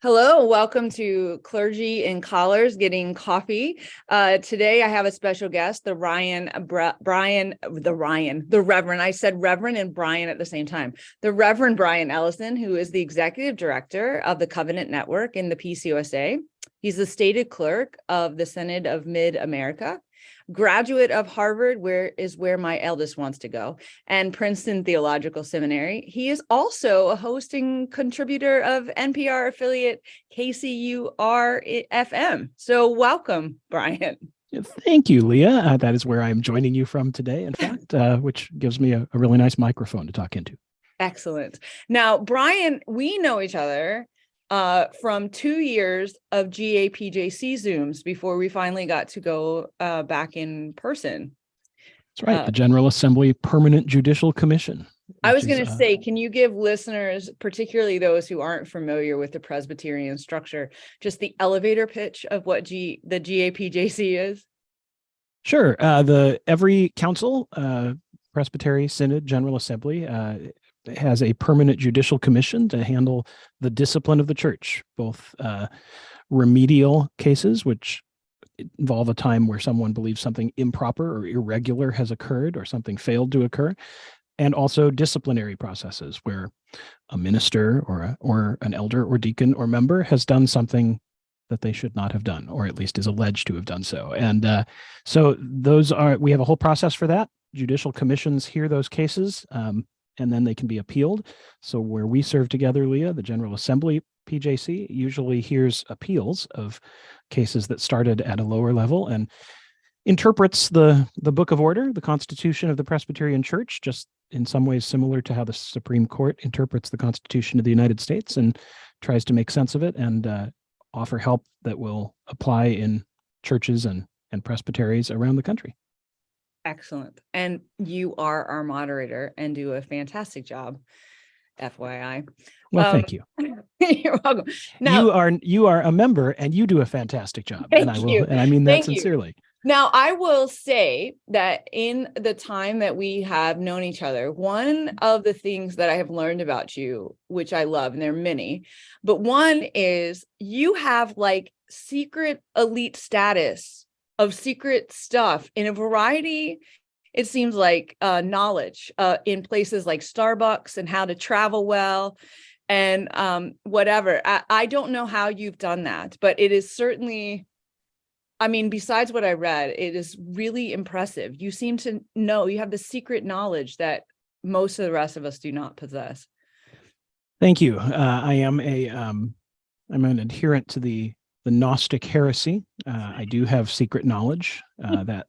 Hello, welcome to Clergy in Collars Getting Coffee. Today I have a special guest, the Reverend. I said Reverend and Brian at the same time. The Reverend Brian Ellison, who is the Executive Director of the Covenant Network in the PCUSA. He's the stated clerk of the Synod of Mid-America, graduate of Harvard, where my eldest wants to go, and Princeton Theological Seminary. He is also a hosting contributor of NPR affiliate KCUR-FM. So welcome, Brian. Thank you, Leah. That is where I'm joining you from today, in fact, which gives me a really nice microphone to talk into. Excellent. Now, Brian, we know each other from 2 years of GAPJC Zooms before we finally got to go back in person. That's right. The General Assembly Permanent Judicial Commission. I was going to say, can you give listeners, particularly those who aren't familiar with the Presbyterian structure, just the elevator pitch of what the GAPJC is? Sure. Every council, Presbytery, Synod, General Assembly, has a permanent judicial commission to handle the discipline of the church, both remedial cases, which involve a time where someone believes something improper or irregular has occurred or something failed to occur, and also disciplinary processes where a minister or an elder or deacon or member has done something that they should not have done, or at least is alleged to have done so. And so we have a whole process for that. Judicial commissions hear those cases, and then they can be appealed. So where we serve together, Leah, the General Assembly PJC usually hears appeals of cases that started at a lower level and interprets the Book of Order, the Constitution of the Presbyterian Church, just in some ways similar to how the Supreme Court interprets the Constitution of the United States, and tries to make sense of it and offer help that will apply in churches and presbyteries around the country. Excellent. And you are our moderator and do a fantastic job, FYI. Well, thank you. You're welcome. Now, you are a member and you do a fantastic job. And I mean that sincerely. Now, I will say that in the time that we have known each other, one of the things that I have learned about you, which I love, and there are many, but one is you have like secret elite status of secret stuff in a variety, it seems like, knowledge in places like Starbucks and how to travel well and whatever. I don't know how you've done that, but it is certainly, I mean, besides what I read, it is really impressive. You seem to know, you have the secret knowledge that most of the rest of us do not possess. Thank you. I'm an adherent to the Gnostic heresy. I do have secret knowledge that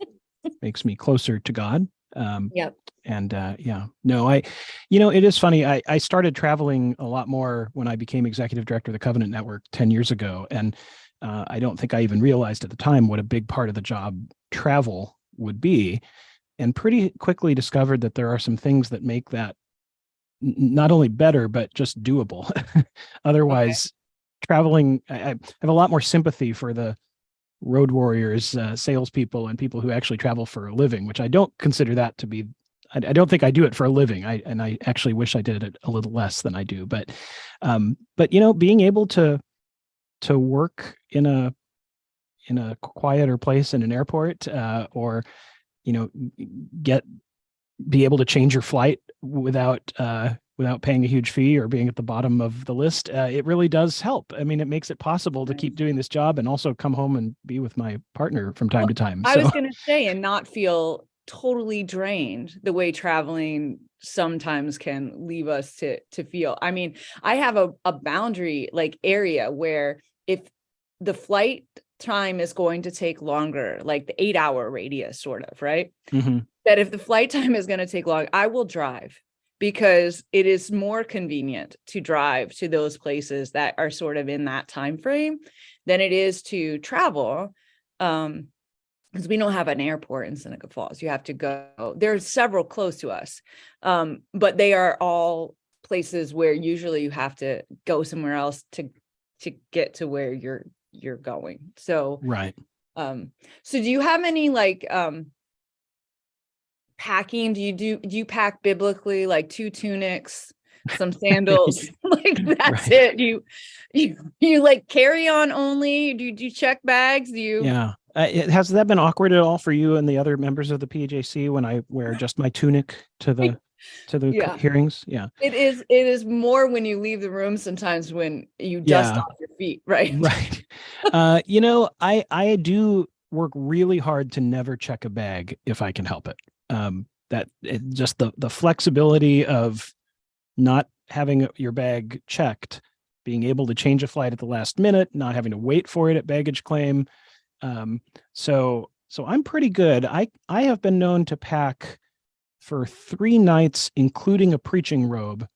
makes me closer to God. Yep. And it is funny. I started traveling a lot more when I became executive director of the Covenant Network 10 years ago. And I don't think I even realized at the time what a big part of the job travel would be, and pretty quickly discovered that there are some things that make that not only better, but just doable. Otherwise, okay. Traveling, I have a lot more sympathy for the road warriors, salespeople, and people who actually travel for a living, which I don't consider that to be. I don't think I do it for a living. I actually wish I did it a little less than I do. But being able to work in a quieter place in an airport, or be able to change your flight without paying a huge fee or being at the bottom of the list, it really does help. I mean, it makes it possible to keep doing this job and also come home and be with my partner from time to time. I was going to say, and not feel totally drained the way traveling sometimes can leave us to feel. I mean, I have a boundary like area where if the flight time is going to take longer, like the 8-hour radius sort of, right? Mm-hmm. That if the flight time is going to take long, I will drive, because it is more convenient to drive to those places that are sort of in that time frame than it is to travel. Because we don't have an airport in Seneca Falls. You have to go. There's several close to us, but they are all places where usually you have to go somewhere else to get to where you're going. So right. So do you have any like packing? Do you pack biblically, like 2 tunics, some sandals? Like that's right. It. you like carry on only? Do you check bags? Do you? Yeah. Has that been awkward at all for you and the other members of the PJC when I wear just my tunic to the Yeah. hearings? Yeah. It is more when you leave the room sometimes when you dust Yeah. off your feet, right? Right. I do work really hard to never check a bag if I can help it. Just the flexibility of not having your bag checked, being able to change a flight at the last minute, not having to wait for it at baggage claim. So I'm pretty good. I have been known to pack for 3 nights, including a preaching robe,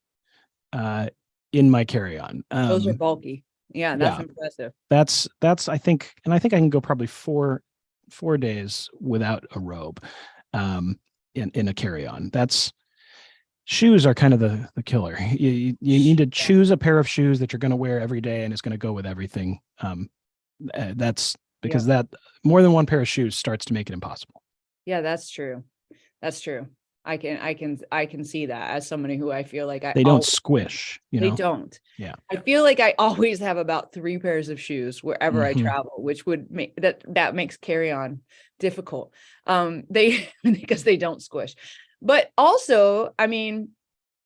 in my carry-on. Those are bulky. Yeah, that's Yeah, impressive. that's I think, and I think I can go probably 4 days without a robe, in a carry-on. Shoes are kind of the killer. You need to choose a pair of shoes that you're going to wear every day and it's going to go with everything. That's because that more than one pair of shoes starts to make it impossible. Yeah, that's true. That's true. I can see that as somebody who I feel like they don't squish, they don't. Yeah. I feel like I always have about 3 pairs of shoes wherever I travel, which would make that makes carry on difficult. They because they don't squish. But also, I mean,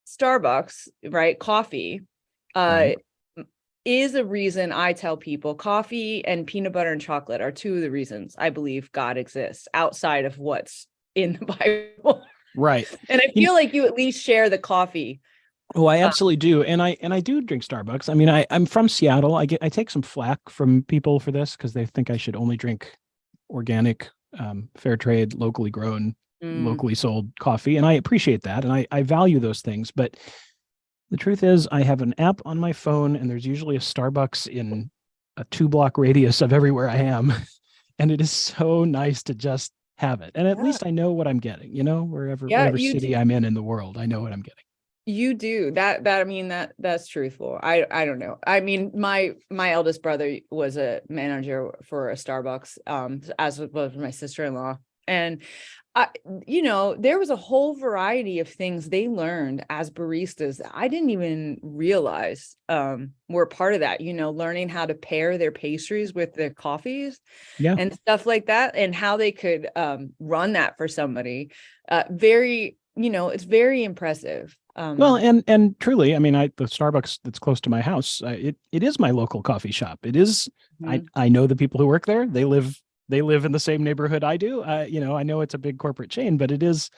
Starbucks, right? Coffee, Right. is a reason I tell people coffee and peanut butter and chocolate are 2 of the reasons I believe God exists outside of what's in the Bible. Right. And I feel like you at least share the coffee. Oh, I absolutely do. And I do drink Starbucks. I mean, I'm from Seattle. I take some flack from people for this because they think I should only drink organic, fair trade, locally grown, locally sold coffee. And I appreciate that. And I value those things. But the truth is, I have an app on my phone, and there's usually a Starbucks in a 2-block radius of everywhere I am. And it is so nice to just have it. And at least I know what I'm getting, whatever city I'm in the world, I know what I'm getting. You do that. I mean, that's truthful. I don't know. I mean, my eldest brother was a manager for a Starbucks, as was my sister-in-law. And there was a whole variety of things they learned as baristas that I didn't even realize were part of that, learning how to pair their pastries with their coffees and stuff like that, and how they could run that for somebody. It's very impressive. Well, and truly, I mean, the Starbucks that's close to my house, it is my local coffee shop. It is. I know the people who work there. They live in the same neighborhood I do. I know it's a big corporate chain, but it is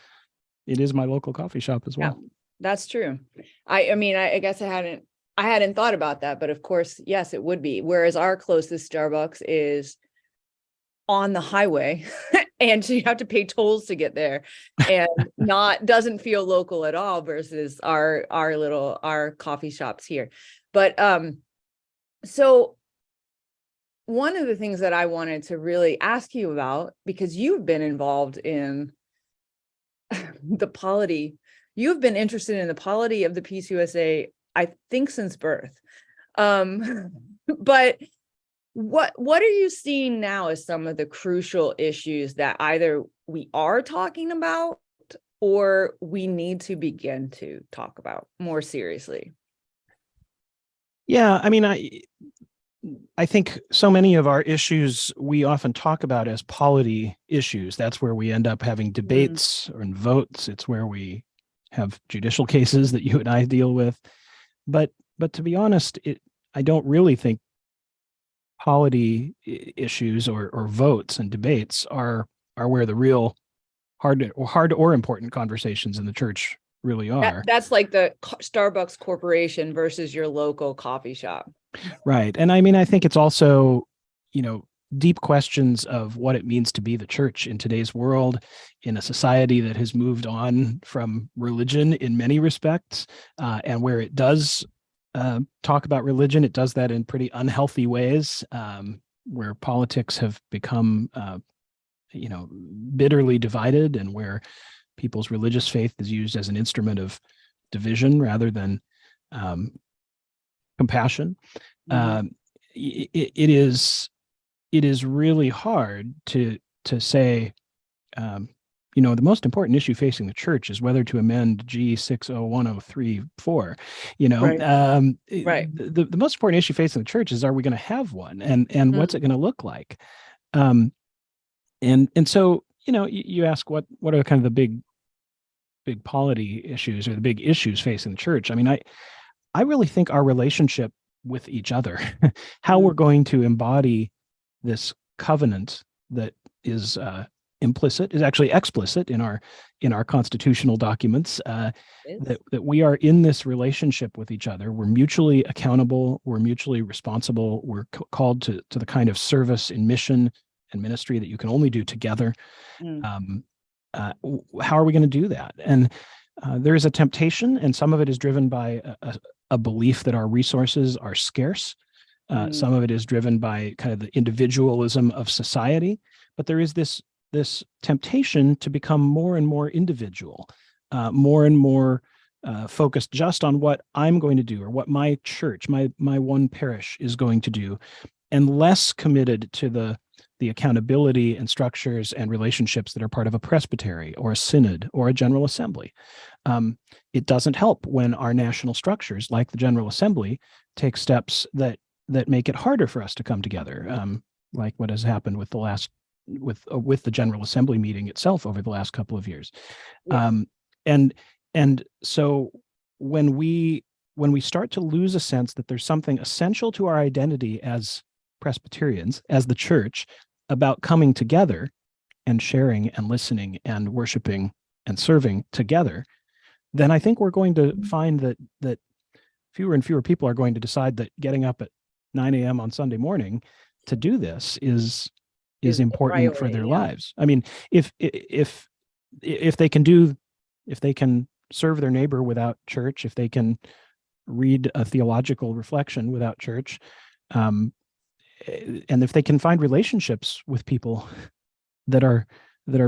my local coffee shop as well. Yeah, that's true. I mean, I guess I hadn't thought about that, but of course, yes, it would be. Whereas our closest Starbucks is on the highway and so you have to pay tolls to get there, and doesn't feel local at all versus our coffee shops here. But so one of the things that I wanted to really ask you about, because you've been involved in the polity, you've been interested in the polity of the PCUSA, I think, since birth. But what are you seeing now as some of the crucial issues that either we are talking about or we need to begin to talk about more seriously? Yeah, I mean, I think so many of our issues we often talk about as polity issues. That's where we end up having debates or votes. It's where we have judicial cases that you and I deal with. But to be honest, I don't really think polity issues or votes and debates are where the real hard or important conversations in the church really are. That's like the Starbucks corporation versus your local coffee shop. Right. And I mean, I think it's also, deep questions of what it means to be the church in today's world, in a society that has moved on from religion in many respects, and where it does talk about religion, it does that in pretty unhealthy ways, where politics have become, bitterly divided, and where people's religious faith is used as an instrument of division rather than compassion. It is really hard to say the most important issue facing the church is whether to amend G 601034. Right. Right. The most important issue facing the church is, are we going to have one, and what's it going to look like? And so, you ask what are kind of the big polity issues, or the big issues facing the church. I mean, I really think our relationship with each other, how we're going to embody this covenant that is actually explicit in our constitutional documents, that we are in this relationship with each other. We're mutually accountable. We're mutually responsible. We're called to the kind of service in mission and ministry that you can only do together. How are we going to do that? And there is a temptation, and some of it is driven by a belief that our resources are scarce. Some of it is driven by kind of the individualism of society, but there is this temptation to become more and more individual, more and more focused just on what I'm going to do, or what my church, my one parish is going to do, and less committed to the accountability and structures and relationships that are part of a presbytery or a synod or a general assembly. It doesn't help when our national structures, like the General Assembly, take steps that make it harder for us to come together, like what has happened with the General Assembly meeting itself over the last couple of years. Yeah. And so when we start to lose a sense that there's something essential to our identity as Presbyterians, as the church, about coming together and sharing and listening and worshiping and serving together, then I think we're going to find that fewer and fewer people are going to decide that getting up at 9 a.m. on Sunday morning to do this is important for their lives. I mean, if they can serve their neighbor without church, if they can read a theological reflection without church, and if they can find relationships with people that are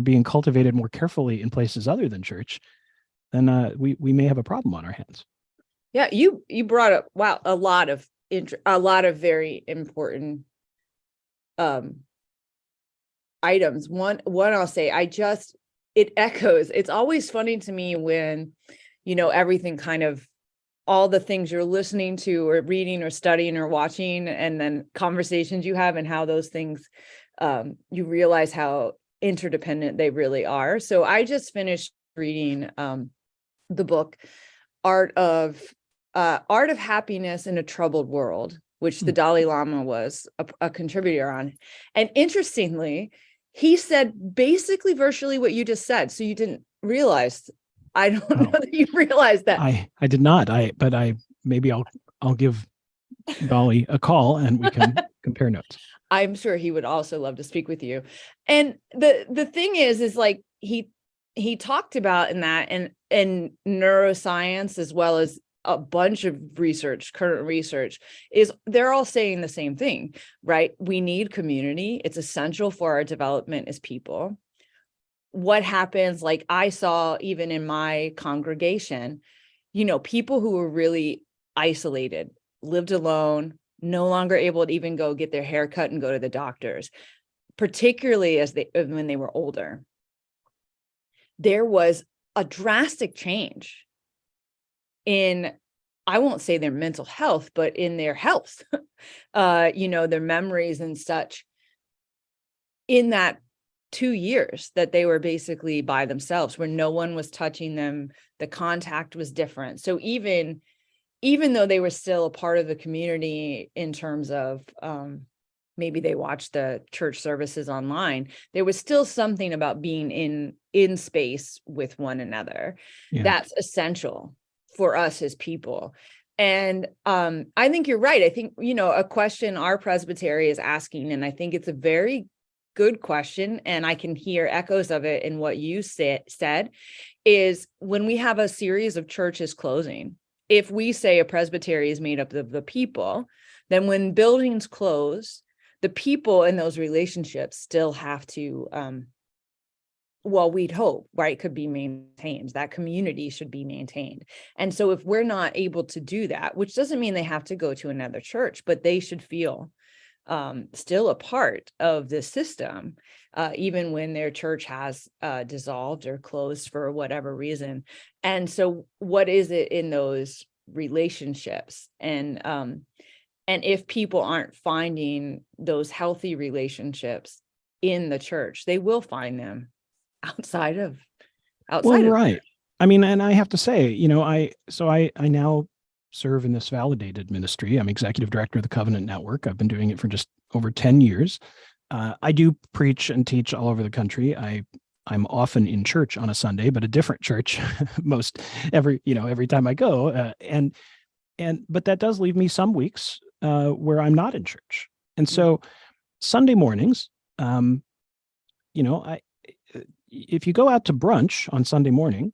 being cultivated more carefully in places other than church, then we may have a problem on our hands. Yeah, you brought up a lot of very important items. One I'll say, it echoes. It's always funny to me when everything kind of, all the things you're listening to or reading or studying or watching, and then conversations you have, and how those things, you realize how interdependent they really are. So I just finished reading the book Art of Happiness in a Troubled World, which the Dalai Lama was a contributor on. And interestingly, he said basically virtually what you just said. So you didn't realize. I don't know that you realized that. I did not. But maybe I'll give Dolly a call and we can compare notes. I'm sure he would also love to speak with you. And the thing is like he talked about in that, and neuroscience, as well as a bunch of current research, is they're all saying the same thing, right? We need community. It's essential for our development as people. What happens, like I saw even in my congregation, people who were really isolated, lived alone, no longer able to even go get their hair cut and go to the doctors, particularly when they were older. There was a drastic change in, I won't say their mental health, but in their health, their memories and such, in that 2 years that they were basically by themselves, where no one was touching them. The contact was different. So even though they were still a part of the community in terms of maybe they watched the church services online, there was still something about being in space with one another. Yeah. That's essential for us as people. And I think you're right. I think, a question our presbytery is asking, and I think it's a very good question, and I can hear echoes of it in what you said, is when we have a series of churches closing, if we say a presbytery is made up of the people, then when buildings close, the people in those relationships still have to, we'd hope, right, could be maintained. That community should be maintained. And so if we're not able to do that, which doesn't mean they have to go to another church, but they should feel still a part of the system, even when their church has dissolved or closed for whatever reason. And so what is it in those relationships? And if people aren't finding those healthy relationships in the church, they will find them outside of right. I mean, and I have to say, I now serve in this validated ministry. I'm executive director of the Covenant Network. I've been doing it for just over 10 years. I do preach and teach all over the country. I'm often in church on a Sunday, but a different church every time I go. But that does leave me some weeks where I'm not in church. And so Sunday mornings, if you go out to brunch on Sunday morning,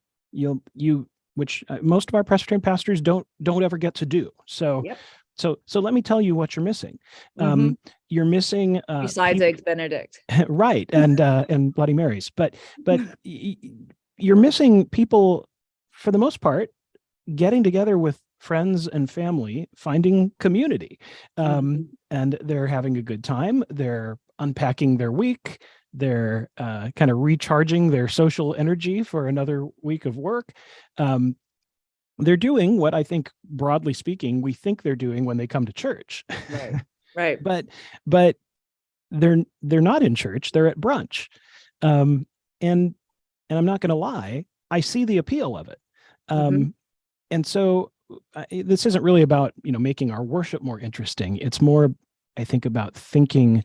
which most of our Presbyterian pastors don't ever get to do. So, Yep. so let me tell you what you're missing. You're missing besides Eggs Benedict, right, and Bloody Marys, but you're missing people, for the most part, getting together with friends and family, finding community, and they're having a good time. They're unpacking their week. They're kind of recharging their social energy for another week of work. They're doing what I think, broadly speaking, we think they're doing when they come to church. Right. But they're not in church. They're at brunch. And I'm not going to lie, I see the appeal of it. And so this isn't really about, making our worship more interesting. It's more, I think, about thinking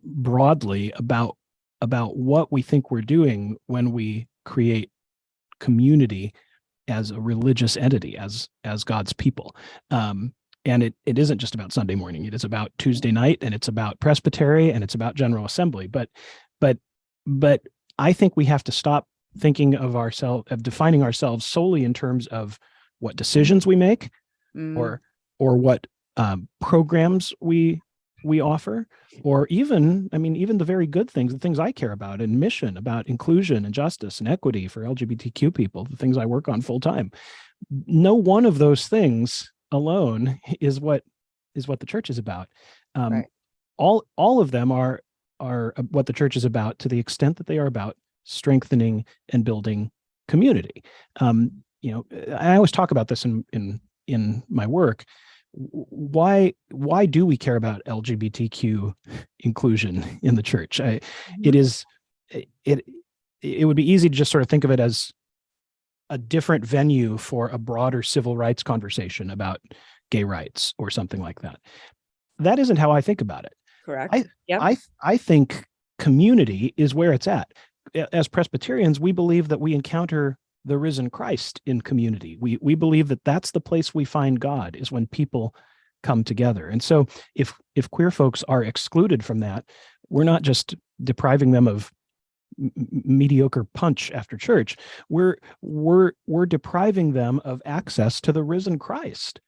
broadly about what we think we're doing when we create community as a religious entity, as God's people. And it isn't just about Sunday morning. It is about Tuesday night, and it's about Presbytery, and it's about General Assembly. But I think we have to stop thinking of defining ourselves solely in terms of what decisions we make, or what programs we offer, or even the very good things, the things I care about in mission, about inclusion and justice and equity for LGBTQ people, the things I work on full time. No one of those things alone is what the church is about. Right. All of them are what the church is about, to the extent that they are about strengthening and building community. I always talk about this in my work. Why do we care about LGBTQ inclusion in the church? It would be easy to just sort of think of it as a different venue for a broader civil rights conversation about gay rights or something like that. That isn't how I think about it. Correct. I think community is where it's at. As Presbyterians, we believe that we encounter the risen Christ in community. We believe that that's the place we find God, is when people come together. And so if queer folks are excluded from that, we're not just depriving them of mediocre punch after church. We're depriving them of access to the risen Christ.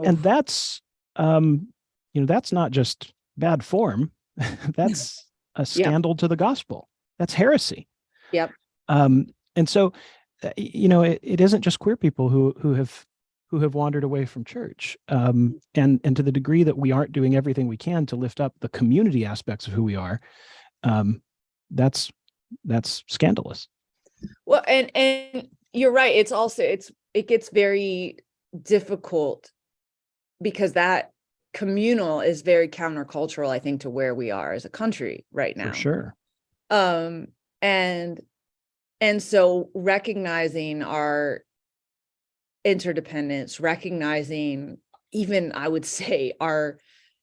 And that's that's not just bad form. That's a scandal to the gospel. That's heresy. Yep. And so it isn't just queer people who have wandered away from church. And to the degree that we aren't doing everything we can to lift up the community aspects of who we are, that's scandalous. Well, and you're right. It's also, it gets very difficult because that communal is very countercultural, I think, to where we are as a country right now. For sure. And so recognizing our interdependence, recognizing even, I would say, our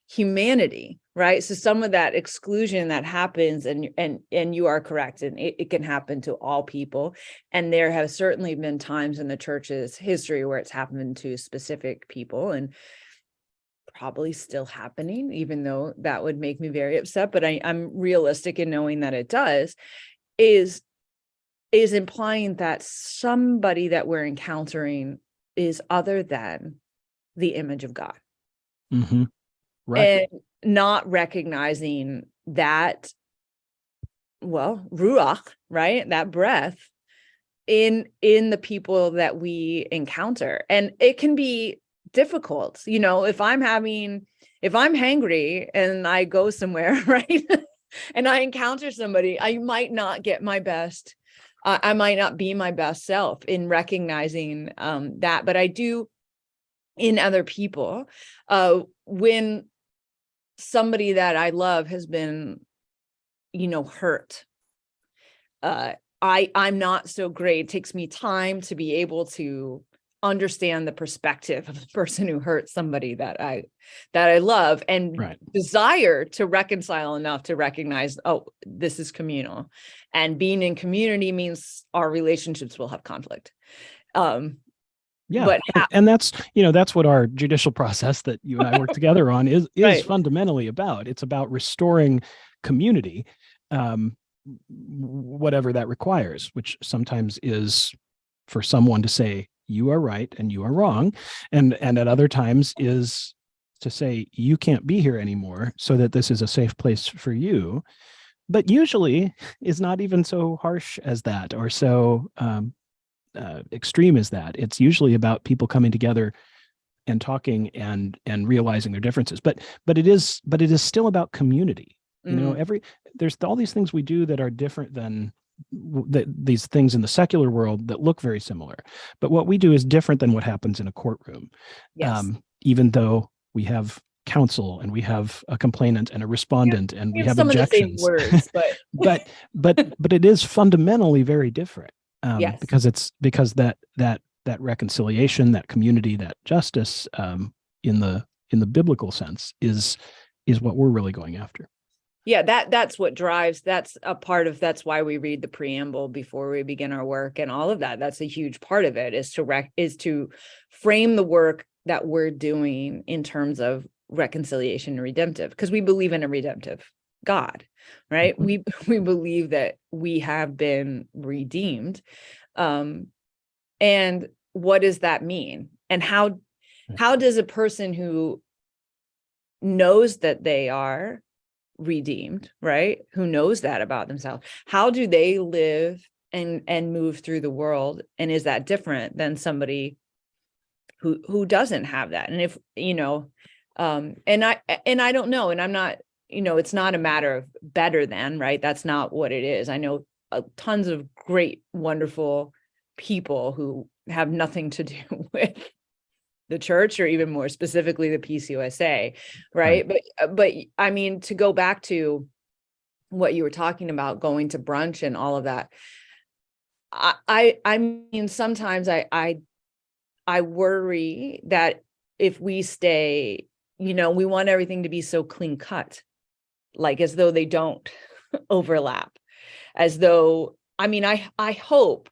humanity, right? So some of that exclusion that happens, and you are correct, and it can happen to all people. And there have certainly been times in the church's history where it's happened to specific people, and probably still happening, even though that would make me very upset. But I'm realistic in knowing that it does, is implying that somebody that we're encountering is other than the image of God. Mm-hmm. Right. And not recognizing that, well, ruach, right? That breath in the people that we encounter. And it can be difficult. If I'm hangry and I go somewhere, right, and I encounter somebody, I might not get my best. I might not be my best self in recognizing that, but I do in other people. When somebody that I love has been, hurt, I'm not so great. It takes me time to be able to understand the perspective of the person who hurt somebody that I love, and desire to reconcile enough to recognize, oh, this is communal, and being in community means our relationships will have conflict. But and that's what our judicial process that you and I work together on is right. Fundamentally about. It's about restoring community, whatever that requires, which sometimes is for someone to say you are right and you are wrong, and at other times is to say you can't be here anymore so that this is a safe place for you, but usually is not even so harsh as that, or so extreme as that. It's usually about people coming together and talking and realizing their differences, but it is still about community. There's all these things we do that are different than these things in the secular world that look very similar, but what we do is different than what happens in a courtroom. Yes. Even though we have counsel and we have a complainant and a respondent, and we have some objections, of the same words, but it is fundamentally very different. Yes. because that reconciliation, that community, that justice, in the biblical sense is what we're really going after. Yeah, that's what drives. That's why we read the preamble before we begin our work, and all of that. That's a huge part of it, is to frame the work that we're doing in terms of reconciliation and redemptive, because we believe in a redemptive God, right? Mm-hmm. We believe that we have been redeemed. And what does that mean? And how does a person who knows that they are redeemed, right, who knows that about themselves, how do they live and move through the world? And is that different than somebody who doesn't have that? And if and I don't know, and I'm not, it's not a matter of better than, right? That's not what it is. I know tons of great, wonderful people who have nothing to do with the church, or even more specifically the PCUSA, right? But I mean, to go back to what you were talking about, going to brunch and all of that, I mean, sometimes I worry that if we stay, we want everything to be so clean cut, like as though they don't overlap, as though, I mean, I hope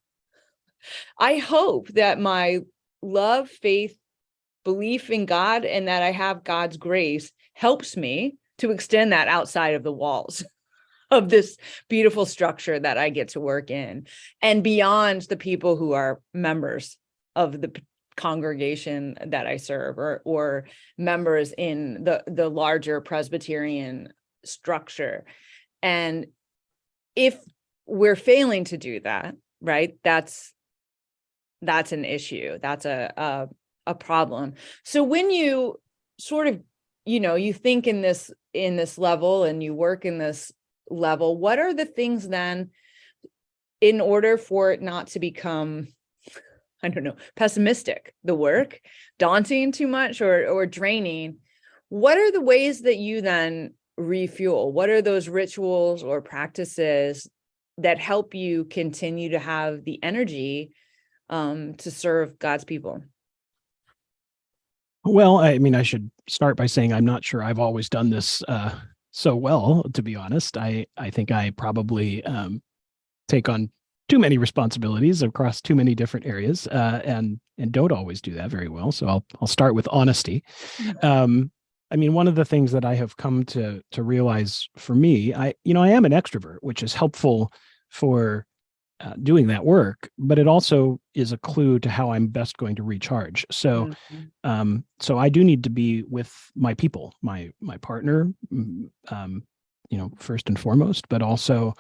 that my love, faith, belief in God, and that I have God's grace helps me to extend that outside of the walls of this beautiful structure that I get to work in, and beyond the people who are members of the congregation that I serve, or members in the larger Presbyterian structure. And if we're failing to do that, right, that's an issue. That's a problem. So when you sort of, you think in this level and you work in this level, what are the things then, in order for it not to become, I don't know, pessimistic, the work, daunting too much, or draining, what are the ways that you then refuel? What are those rituals or practices that help you continue to have the energy to serve God's people? Well, I mean, I should start by saying I'm not sure I've always done this so well, to be honest. I think I probably take on too many responsibilities across too many different areas, and don't always do that very well. So I'll start with honesty. I mean, one of the things that I have come to realize for me, I am an extrovert, which is helpful for doing that work, but it also is a clue to how I'm best going to recharge. So, so I do need to be with my people, my partner, first and foremost, but also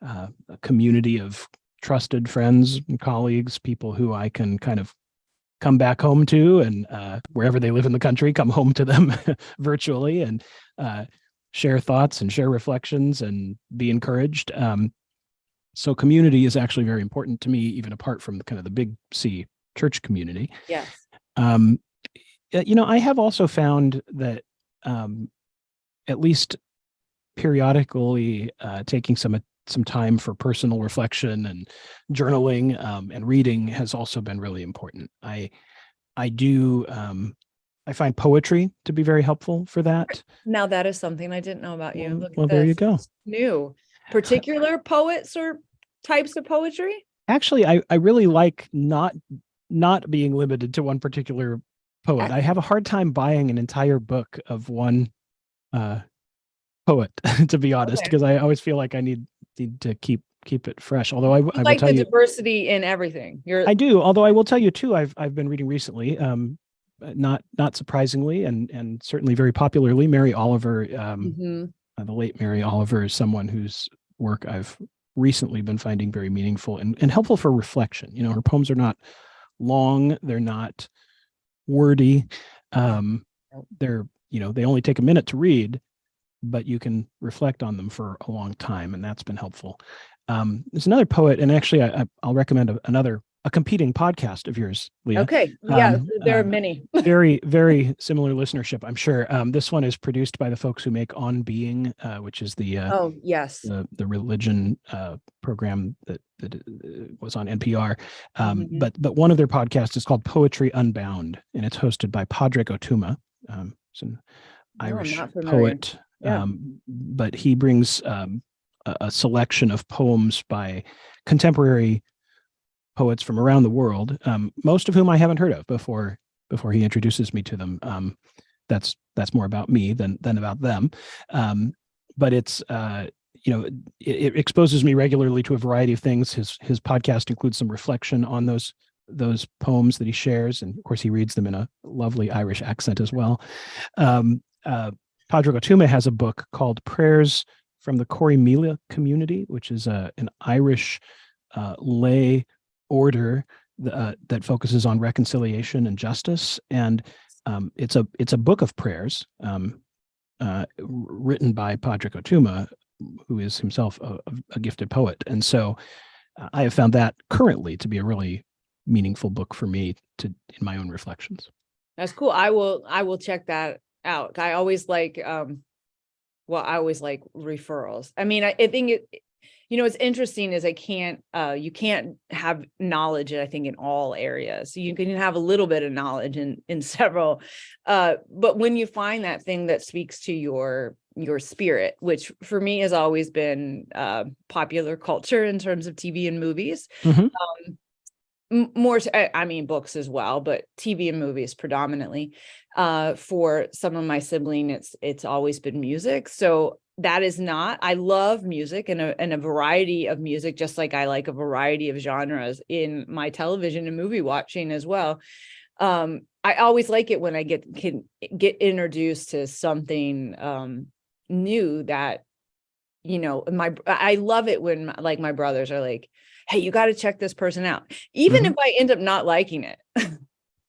a community of trusted friends and colleagues, people who I can kind of come back home to, and wherever they live in the country, come home to them virtually, and share thoughts and share reflections and be encouraged. So community is actually very important to me, even apart from the kind of the big C church community. Yes. I have also found that at least periodically taking some time for personal reflection and journaling and reading has also been really important. I find poetry to be very helpful for that. Now that is something I didn't know about you. Well, there you go. New. Particular poets or types of poetry? Actually, I really like not being limited to one particular poet. I have a hard time buying an entire book of one poet, to be honest, because I always feel like I need to keep it fresh. Although I will like tell the you, diversity in everything. I do. Although I will tell you too, I've been reading recently, not surprisingly, and certainly very popularly, Mary Oliver. The late Mary Oliver is someone whose work I've recently been finding very meaningful and helpful for reflection. Her poems are not long, they're not wordy. They're, they only take a minute to read, but you can reflect on them for a long time, and that's been helpful. There's another poet, and actually I'll recommend a competing podcast of yours, Leah. Okay. Yeah, there are many. Very, very similar listenership, I'm sure. This one is produced by the folks who make On Being, which is the the religion program that was on NPR. But one of their podcasts is called Poetry Unbound, and it's hosted by Padraig Otuma. It's an Irish poet, but he brings a selection of poems by contemporary poets from around the world, most of whom I haven't heard of before he introduces me to them. That's more about me than about them. But it's it exposes me regularly to a variety of things. His podcast includes some reflection on those poems that he shares, and of course he reads them in a lovely Irish accent as well. Padraig Otuma has a book called Prayers from the Corrymeela Community, which is an Irish lay order that focuses on reconciliation and justice, and it's a book of prayers written by Padraig Otuma, who is himself a gifted poet. And so I have found that currently to be a really meaningful book for me in my own reflections. That's cool. I will check that out. I always like referrals. I mean, I think what's interesting is you can't have knowledge, I think, in all areas. You can have a little bit of knowledge in several, but when you find that thing that speaks to your spirit, which for me has always been popular culture in terms of TV and movies, books as well, but TV and movies predominantly. For some of my siblings, it's always been music. So that is not, I love music and a variety of music, just like I like a variety of genres in my television and movie watching as well. I always like it when I can get introduced to something new that, I love it when my brothers are like, hey, you got to check this person out. Even if I end up not liking it,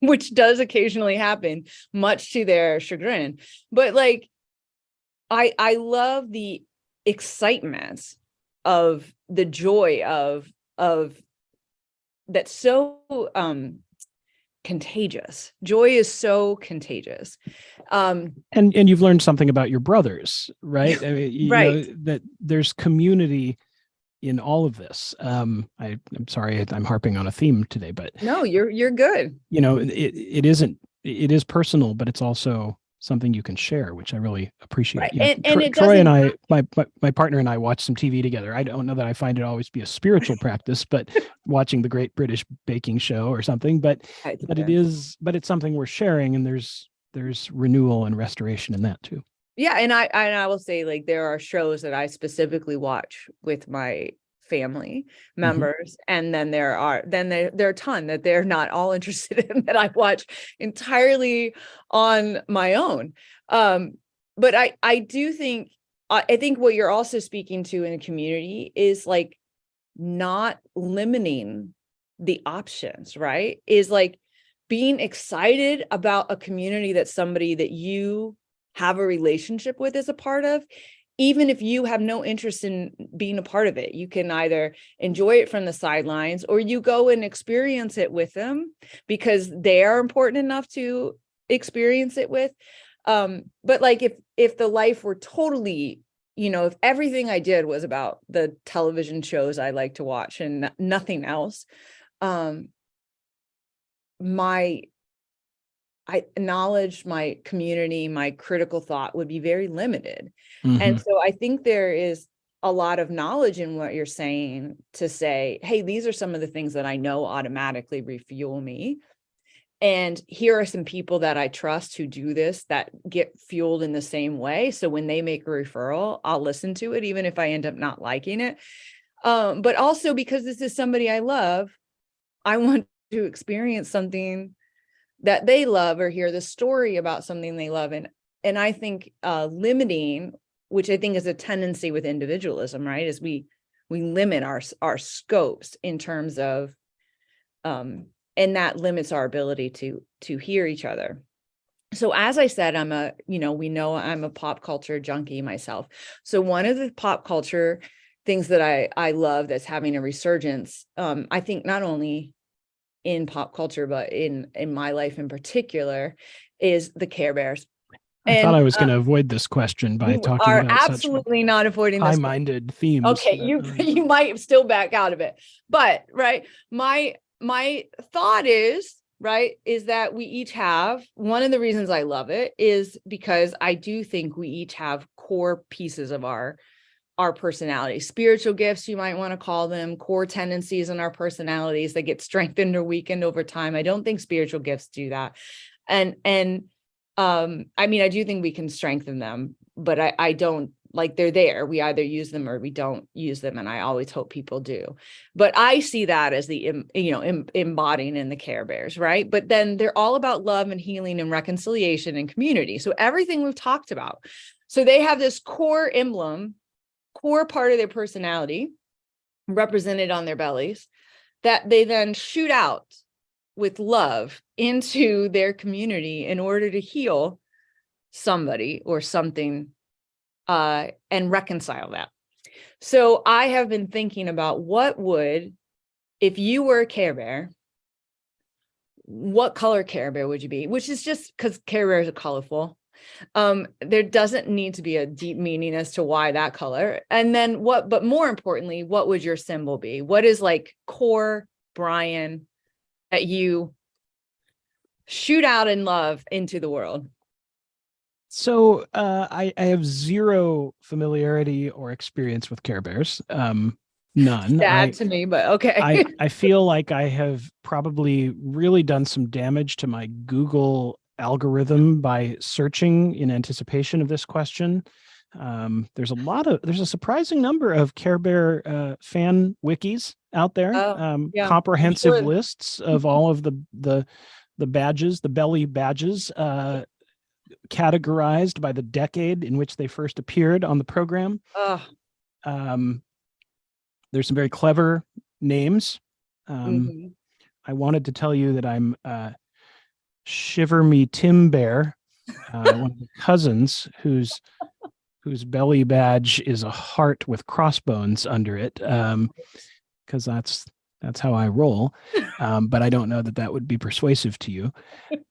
which does occasionally happen, much to their chagrin. But I love the excitement of the joy of that's so contagious. Joy is so contagious. And you've learned something about your brothers, right? I mean, right. That there's community in all of this. I'm sorry, I'm harping on a theme today, but no, you're good. It is personal, but it's also something you can share, which I really appreciate. Right. And Troy and I, my partner and I watch some TV together. I don't know that I find it always be a spiritual practice, but watching the Great British Baking Show or something, but it's something we're sharing, and there's renewal and restoration in that too. Yeah. And I will say, there are shows that I specifically watch with my family members, and then there are a ton that they're not all interested in that I watch entirely on my own. But I do think I think what you're also speaking to in a community is not limiting the options, right? Is being excited about a community that somebody that you have a relationship with is a part of, even if you have no interest in being a part of it. You can either enjoy it from the sidelines, or you go and experience it with them because they are important enough to experience it with. But like if the life were totally, if everything I did was about the television shows I like to watch and nothing else, my knowledge, my community, my critical thought would be very limited. And so I think there is a lot of knowledge in what you're saying to say, hey, these are some of the things that I know automatically refuel me. And here are some people that I trust who do this, that get fueled in the same way. So when they make a referral, I'll listen to it, even if I end up not liking it. But also because this is somebody I love, I want to experience something that they love, or hear the story about something they love. And I think limiting, which I think is a tendency with individualism, right, is we limit our scopes in terms of, and that limits our ability to hear each other. So as I said, we know I'm a pop culture junkie myself. So one of the pop culture things that I love that's having a resurgence, I think not only in pop culture, but in my life in particular, is the Care Bears. I thought I was going to avoid this question by talking are about absolutely such not avoiding this high-minded themes. Okay, you might still back out of it, but right, my thought is that we each have, one of the reasons I love it is because I do think we each have core pieces of our personality, spiritual gifts, you might want to call them, core tendencies in our personalities that get strengthened or weakened over time. I don't think spiritual gifts do that. And I mean, I do think we can strengthen them, but I don't, like, they're there. We either use them or we don't use them. And I always hope people do. But I see that as the, embodying in the Care Bears, right? But then they're all about love and healing and reconciliation and community. So everything we've talked about. So they have this core emblem, core part of their personality represented on their bellies that they then shoot out with love into their community in order to heal somebody or something, and reconcile that. So I have been thinking about if you were a Care Bear, what color Care Bear would you be? Which is just because Care Bears are colorful. There doesn't need to be a deep meaning as to why that color. And then but more importantly, what would your symbol be? What is like core Brian that you shoot out in love into the world? So I have zero familiarity or experience with Care Bears. None. Sad to me, but okay. I feel like I have probably really done some damage to my Google algorithm by searching in anticipation of this question. There's a surprising number of Care Bear fan wikis out there, yeah, comprehensive lists of all of the badges, the belly badges, categorized by the decade in which they first appeared on the program. There's some very clever names. I wanted to tell you that I'm Shiver Me Tim Bear, one of the cousins whose belly badge is a heart with crossbones under it, because that's how I roll. But I don't know that would be persuasive to you.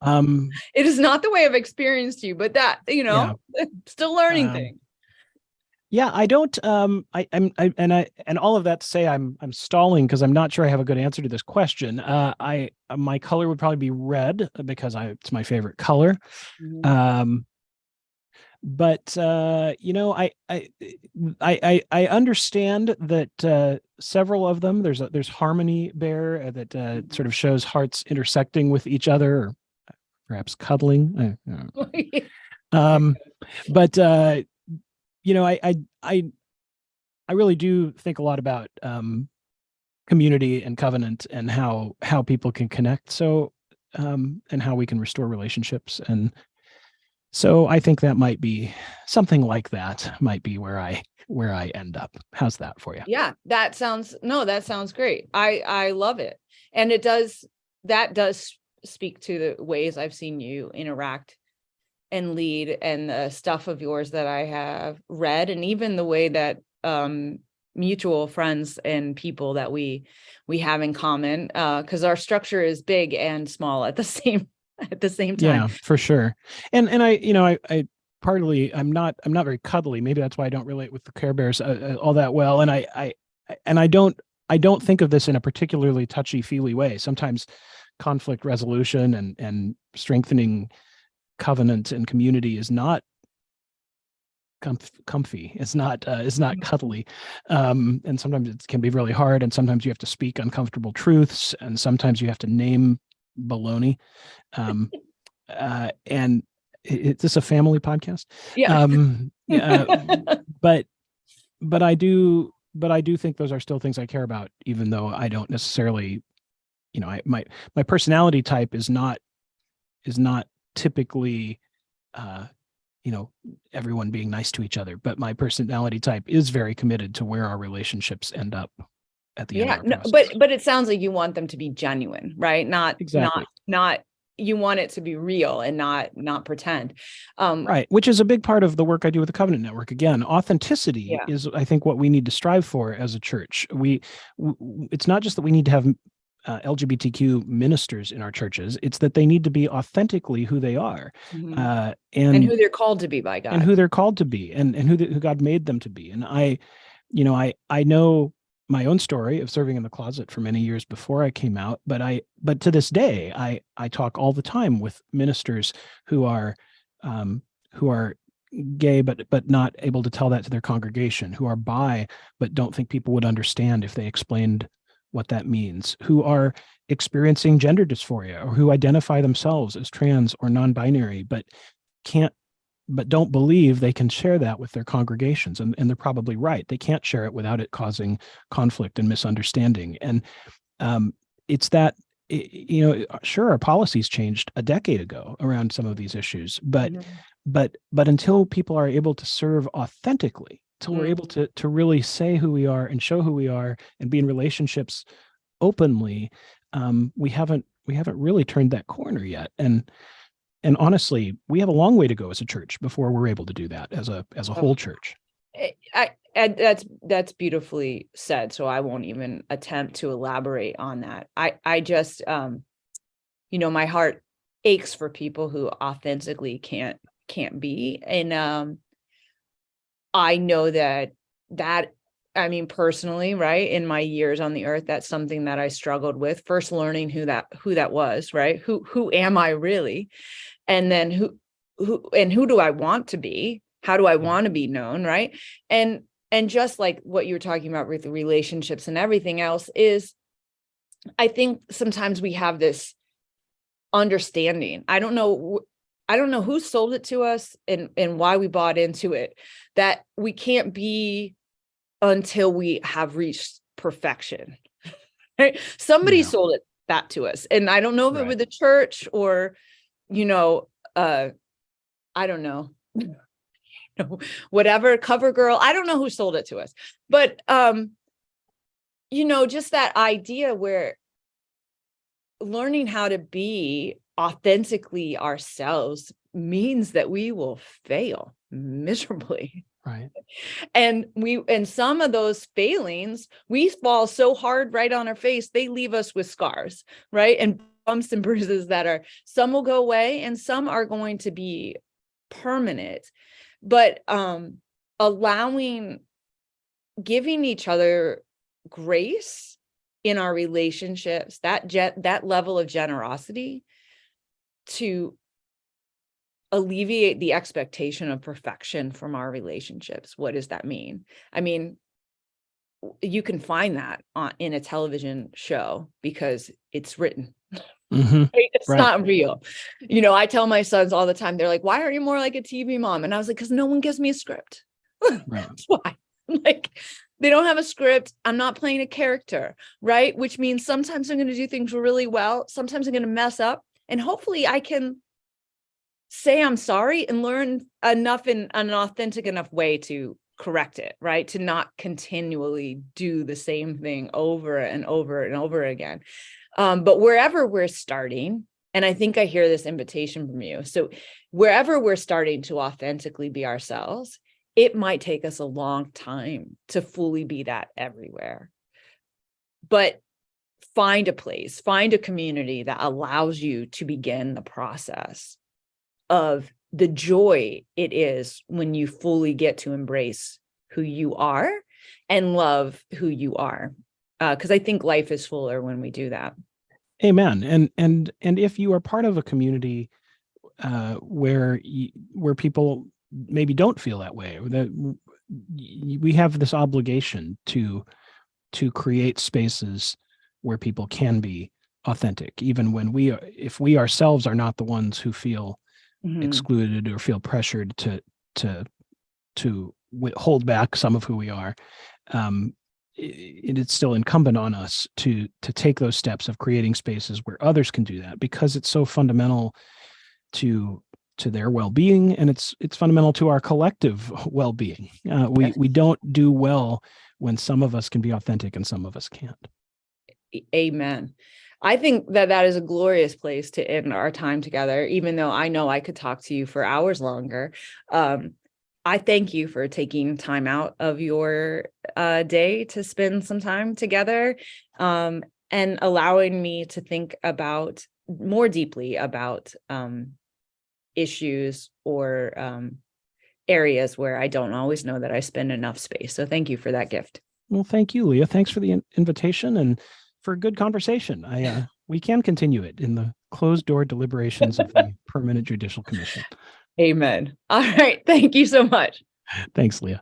It is not the way I've experienced you, but that, still learning things. Yeah, I don't. And all of that to say, I'm stalling because I'm not sure I have a good answer to this question. My color would probably be red because it's my favorite color. But I understand that several of them. There's Harmony Bear that sort of shows hearts intersecting with each other, or perhaps cuddling. But I really do think a lot about community and covenant and how people can connect. So and how we can restore relationships. And so I think that might be something like that might be where I end up. How's that for you? Yeah, that sounds great. I love it. And that does speak to the ways I've seen you interact and lead, and the stuff of yours that I have read, and even the way that mutual friends and people that we have in common, because our structure is big and small at the same time. Yeah, for sure. And I partly, I'm not very cuddly. Maybe that's why I don't relate with the Care Bears all that well. And I don't think of this in a particularly touchy-feely way. Sometimes conflict resolution and strengthening covenant and community is not comfy. It's not cuddly. And sometimes it can be really hard. And sometimes you have to speak uncomfortable truths. And sometimes you have to name baloney. And is this a family podcast? Yeah. But I do think those are still things I care about, even though I don't necessarily, my personality type is not typically, everyone being nice to each other, but my personality type is very committed to where our relationships end up at the end of the process. But it sounds like you want them to be genuine, right? Exactly. Not you want it to be real and not pretend. Right, which is a big part of the work I do with the Covenant Network. Again, authenticity is, I think, what we need to strive for as a church. It's not just that we need to have LGBTQ ministers in our churches. It's that they need to be authentically who they are, and who they're called to be by God, and who they're called to be, and who God made them to be. And I know my own story of serving in the closet for many years before I came out, but to this day, I talk all the time with ministers who are gay, but not able to tell that to their congregation, who are bi, but don't think people would understand if they explained what that means, who are experiencing gender dysphoria, or who identify themselves as trans or non-binary, but don't believe they can share that with their congregations. And they're probably right. They can't share it without it causing conflict and misunderstanding. And it's that, sure, our policies changed a decade ago around some of these issues, but until people are able to serve authentically, until we're able to really say who we are and show who we are and be in relationships openly, we haven't really turned that corner yet. And honestly, we have a long way to go as a church before we're able to do that as a whole church. That's beautifully said. So I won't even attempt to elaborate on that. I just, my heart aches for people who authentically can't be. And I know that personally, right, in my years on the earth, that's something that I struggled with, first learning who that was, right? Who am I really? And then who do I want to be? How do I want to be known, right? And just like what you were talking about with the relationships and everything else, is I think sometimes we have this understanding. I don't know who sold it to us and why we bought into it, that we can't be until we have reached perfection. Right? Somebody sold that to us. And I don't know if it was the church or, I don't know, whatever, cover girl. I don't know who sold it to us, but, just that idea where learning how to be authentically ourselves means that we will fail miserably. Right. And some of those failings, we fall so hard right on our face, they leave us with scars, right? And bumps and bruises some will go away and some are going to be permanent. But giving each other grace in our relationships, that level of generosity to alleviate the expectation of perfection from our relationships. What does that mean? I mean, you can find that in a television show because it's written. Mm-hmm. It's not real. I tell my sons all the time, they're like, why aren't you more like a TV mom? And I was like, because no one gives me a script. Right. That's why. Like, they don't have a script. I'm not playing a character, right? Which means sometimes I'm going to do things really well. Sometimes I'm going to mess up. And hopefully I can say I'm sorry and learn enough in an authentic enough way to correct it, right? To not continually do the same thing over and over and over again. But wherever we're starting, And I think I hear this invitation from you. So wherever we're starting to authentically be ourselves, it might take us a long time to fully be that everywhere. But find a place, find a community that allows you to begin the process of the joy it is when you fully get to embrace who you are and love who you are. Because I think life is fuller when we do that. Amen. And if you are part of a community where people maybe don't feel that way, or that we have this obligation to create spaces where people can be authentic, even when if we ourselves are not the ones who feel excluded or feel pressured to hold back some of who we are. It's still incumbent on us to take those steps of creating spaces where others can do that, because it's so fundamental to their well-being, and it's fundamental to our collective well-being. We don't do well when some of us can be authentic and some of us can't. Amen. I think that is a glorious place to end our time together, even though I know I could talk to you for hours longer. I thank you for taking time out of your day to spend some time together, and allowing me to think about more deeply about issues or areas where I don't always know that I spend enough space. So thank you for that gift. Well, thank you, Leah. Thanks for the invitation and for good conversation. We can continue it in the closed door deliberations of the Permanent Judicial Commission. Amen. All right. Thank you so much. Thanks, Leah.